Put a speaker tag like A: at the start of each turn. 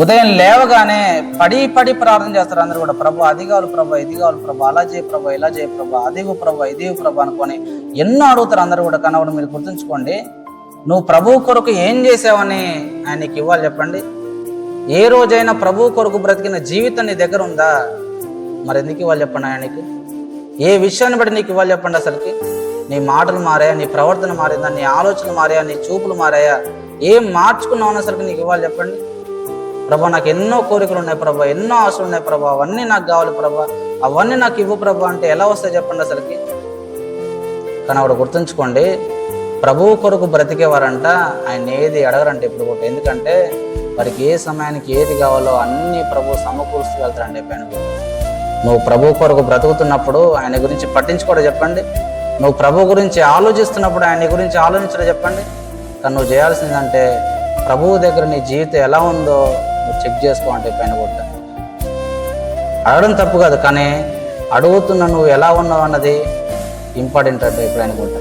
A: ఉదయం లేవగానే పడి పడి ప్రార్థన చేస్తారు అందరూ కూడా. ప్రభు అది కావాలి ప్రభు, ఇది కావాలి ప్రభు, అలా చేయ ప్రభు, ఇలా చేయ ప్రభు, అదిగో ప్రభు, ఇదిగో ప్రభు అనుకొని ఎన్నో అడుగుతారు అందరూ కూడా. కనబడి మీరు గుర్తుంచుకోండి, నువ్వు ప్రభు కొరకు ఏం చేసావని ఆయనకి ఇవ్వాలి చెప్పండి. ఏ రోజైనా ప్రభు కొరకు బ్రతికిన జీవితం నీ దగ్గర ఉందా? మరి ఎందుకు ఇవ్వాలి చెప్పండి ఆయనకి? ఏ విషయాన్ని బట్టి నీకు ఇవ్వాలి చెప్పండి? అసలుకి నీ మాటలు మారాయా, నీ ప్రవర్తన మారిందా, నీ ఆలోచనలు మారాయా, నీ చూపులు మారాయా, ఏం మార్చుకున్నావు అసలుకి నీకు ఇవ్వాలి చెప్పండి? ప్రభా నాకు ఎన్నో కోరికలు ఉన్నాయి ప్రభా, ఎన్నో ఆశలు ఉన్నాయి ప్రభా, అవన్నీ నాకు కావాలి ప్రభా, అవన్నీ నాకు ఇవ్వు ప్రభా అంటే ఎలా వస్తాయి చెప్పండి అసలుకి? కానీ ఆవిడ గుర్తుంచుకోండి, ప్రభువు కొరకు బ్రతికేవారంట ఆయన ఏది అడగరంటే ఇప్పుడు కూడా. ఎందుకంటే వారికి ఏ సమయానికి ఏది కావాలో అన్నీ ప్రభు సమకూరుస్తూ వెళ్తారండి పైన. నువ్వు ప్రభు కొరకు బ్రతుకుతున్నప్పుడు ఆయన గురించి పట్టించుకోవడం చెప్పండి. నువ్వు ప్రభు గురించి ఆలోచిస్తున్నప్పుడు ఆయన గురించి ఆలోచించడం చెప్పండి. కానీ నువ్వు చేయాల్సిందంటే ప్రభువు దగ్గర నీ జీవితం ఎలా ఉందో నువ్వు చెక్ చేసుకో అంటే పైన కొట్ట. అడగడం తప్పు కాదు, కానీ అడుగుతున్న నువ్వు ఎలా ఉన్నావు అన్నది ఇంపార్టెంట్ అంటే పైన కొట్ట.